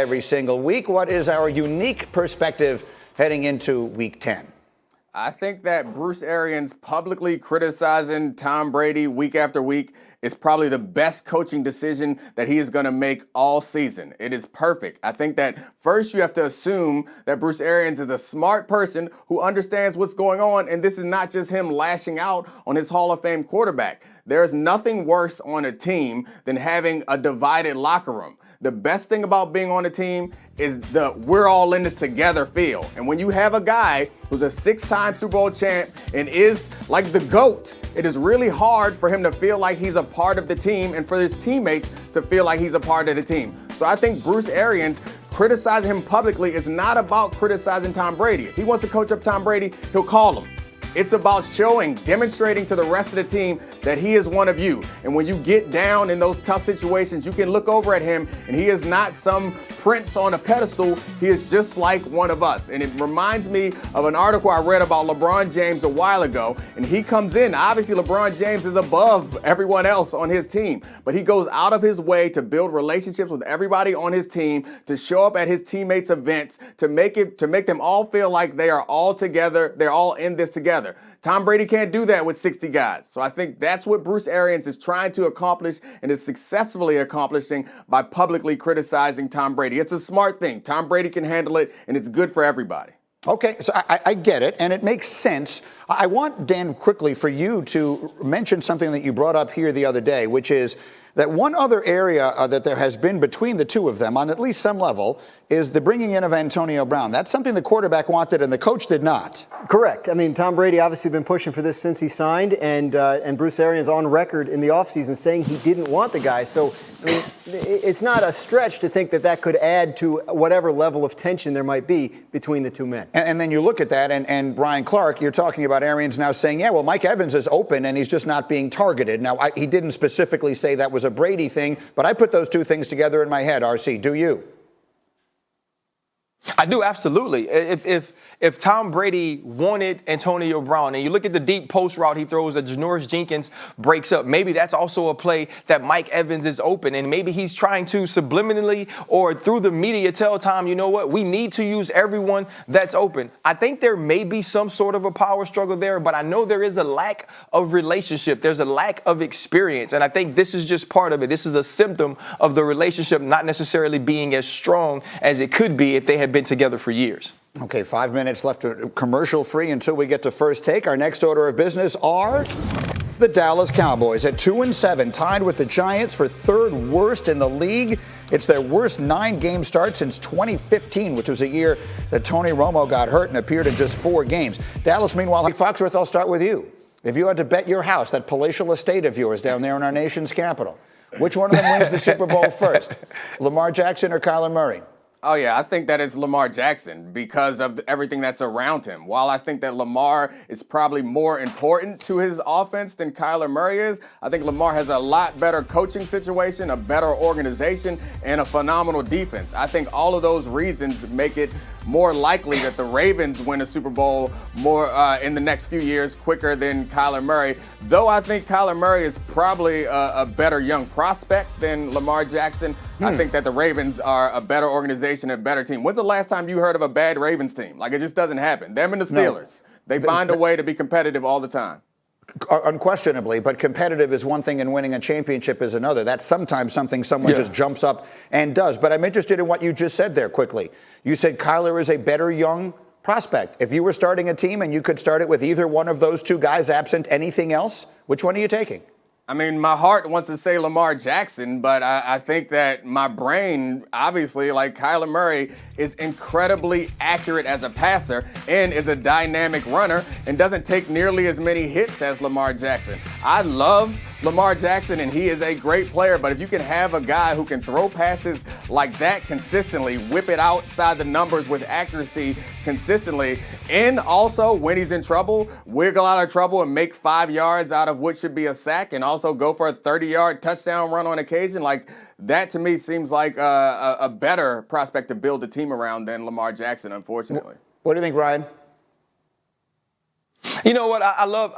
every single week. What is our unique perspective heading into Week 10? I think that Bruce Arians publicly criticizing Tom Brady week after week is probably the best coaching decision that he is going to make all season. It is perfect. I think that first you have to assume that Bruce Arians is a smart person who understands what's going on, and this is not just him lashing out on his Hall of Fame quarterback. There's nothing worse on a team than having a divided locker room. The best thing about being on a team is the we're all in this together feel. And when you have a guy who's a 6-time Super Bowl champ and is like the GOAT, it is really hard for him to feel like he's a part of the team and for his teammates to feel like he's a part of the team. So I think Bruce Arians criticizing him publicly is not about criticizing Tom Brady. If he wants to coach up Tom Brady, he'll call him. It's about demonstrating to the rest of the team that he is one of you. And when you get down in those tough situations, you can look over at him and he is not some prince on a pedestal. He is just like one of us. And it reminds me of an article I read about LeBron James a while ago. And he comes in. Obviously, LeBron James is above everyone else on his team. But he goes out of his way to build relationships with everybody on his team, to show up at his teammates' events, to make them all feel like they are all together. They're all in this together. Tom Brady can't do that with 60 guys. So I think that's what Bruce Arians is trying to accomplish and is successfully accomplishing by publicly criticizing Tom Brady. It's a smart thing. Tom Brady can handle it, and it's good for everybody. Okay, so I get it, and it makes sense. I want, Dan, quickly for you to mention something that you brought up here the other day, which is that one other area that there has been between the two of them on at least some level is the bringing in of Antonio Brown. That's something the quarterback wanted and the coach did not. Correct. I mean, Tom Brady obviously been pushing for this since he signed, and Bruce Arians on record in the offseason saying he didn't want the guy. So, I mean, it's not a stretch to think that that could add to whatever level of tension there might be between the two men. And then you look at that, and Brian Clark, you're talking about Arians now saying, yeah, well, Mike Evans is open and he's just not being targeted. Now, he didn't specifically say that was a Brady thing, but I put those two things together in my head. RC, do you? I do, absolutely. If Tom Brady wanted Antonio Brown, and you look at the deep post route he throws that Janoris Jenkins breaks up, maybe that's also a play that Mike Evans is open, and maybe he's trying to subliminally or through the media tell Tom, you know what, we need to use everyone that's open. I think there may be some sort of a power struggle there, but I know there is a lack of relationship. There's a lack of experience, and I think this is just part of it. This is a symptom of the relationship not necessarily being as strong as it could be if they had been together for years. Okay, 5 minutes left, commercial free until we get to first take. Our next order of business are the Dallas Cowboys at 2-7, tied with the Giants for third worst in the league. It's their worst 9-game start since 2015, which was a year that Tony Romo got hurt and appeared in just 4 games. Dallas, meanwhile, Foxworth, I'll start with you. If you had to bet your house, that palatial estate of yours down there in our nation's capital, which one of them wins the Super Bowl first? Lamar Jackson or Kyler Murray? Oh, yeah, I think that it's Lamar Jackson because of everything that's around him. While I think that Lamar is probably more important to his offense than Kyler Murray is, I think Lamar has a lot better coaching situation, a better organization, and a phenomenal defense. I think all of those reasons make it more likely that the Ravens win a Super Bowl more in the next few years quicker than Kyler Murray, though I think Kyler Murray is probably a better young prospect than Lamar Jackson. I think that the Ravens are a better organization and a better team. When's the last time you heard of a bad Ravens team? Like, it just doesn't happen. Them and the Steelers. No. They find a way to be competitive all the time. Unquestionably, but competitive is one thing and winning a championship is another. That's sometimes something someone just jumps up and does. But I'm interested in what you just said there quickly. You said Kyler is a better young prospect. If you were starting a team and you could start it with either one of those two guys absent anything else, which one are you taking? I mean, my heart wants to say Lamar Jackson, but I think that my brain, obviously, like Kyler Murray, is incredibly accurate as a passer and is a dynamic runner and doesn't take nearly as many hits as Lamar Jackson. I love Lamar Jackson, and he is a great player, but if you can have a guy who can throw passes like that consistently, whip it outside the numbers with accuracy consistently, and also when he's in trouble, wiggle out of trouble and make 5 yards out of what should be a sack, and also go for a 30-yard touchdown run on occasion, like that to me seems like a better prospect to build a team around than Lamar Jackson, unfortunately. What do you think, Ryan? You know what? I love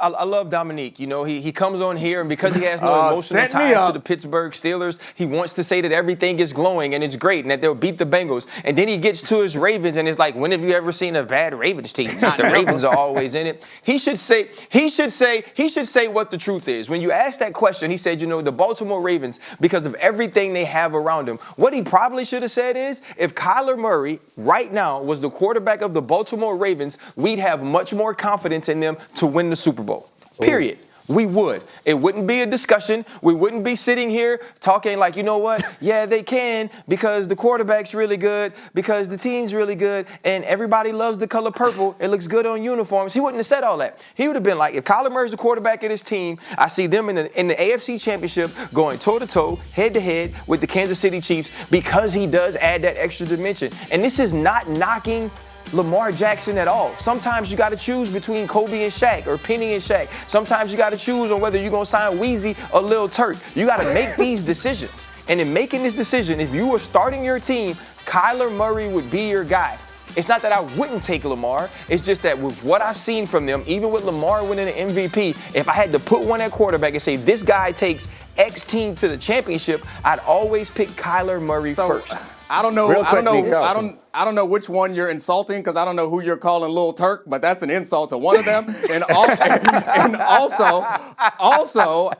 Domonique. You know, he comes on here, and because he has no emotional ties to the Pittsburgh Steelers, he wants to say that everything is glowing and it's great and that they'll beat the Bengals. And then he gets to his Ravens, and it's like, when have you ever seen a bad Ravens team? The Ravens are always in it. He should say what the truth is. When you ask that question, he said, you know, the Baltimore Ravens, because of everything they have around him. What he probably should have said is, if Kyler Murray right now was the quarterback of the Baltimore Ravens, we'd have much more confidence in them to win the Super Bowl. Period. We would. It wouldn't be a discussion. We wouldn't be sitting here talking like, you know what? Yeah, they can, because the quarterback's really good, because the team's really good, and everybody loves the color purple. It looks good on uniforms. He wouldn't have said all that. He would have been like, if Kyler Murray's the quarterback of this team, I see them in the AFC Championship going toe-to-toe, head-to-head with the Kansas City Chiefs, because he does add that extra dimension. And this is not knocking Lamar Jackson at all. Sometimes you got to choose between Kobe and Shaq or Penny and Shaq. Sometimes you got to choose on whether you're going to sign Weezy or Lil Turk. You got to make these decisions. And in making this decision, if you were starting your team, Kyler Murray would be your guy. It's not that I wouldn't take Lamar. It's just that with what I've seen from them, even with Lamar winning the MVP, if I had to put one at quarterback and say this guy takes X team to the championship, I'd always pick Kyler Murray first. I don't know. I don't know which one you're insulting, because I don't know who you're calling Lil Turk, but that's an insult to one of them. And also,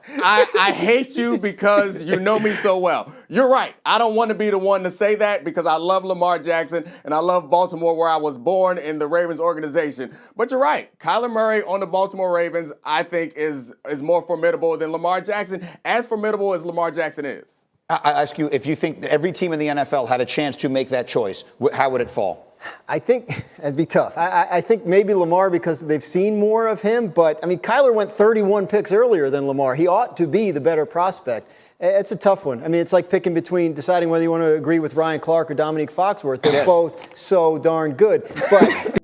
I hate you because you know me so well. You're right. I don't want to be the one to say that, because I love Lamar Jackson and I love Baltimore, where I was born, in the Ravens organization. But you're right. Kyler Murray on the Baltimore Ravens, I think, is more formidable than Lamar Jackson, as formidable as Lamar Jackson is. I ask you, if you think every team in the NFL had a chance to make that choice, how would it fall? I think it'd be tough. I think maybe Lamar, because they've seen more of him. But, I mean, Kyler went 31 picks earlier than Lamar. He ought to be the better prospect. It's a tough one. I mean, it's like picking between deciding whether you want to agree with Ryan Clark or Domonique Foxworth. They're both so darn good. But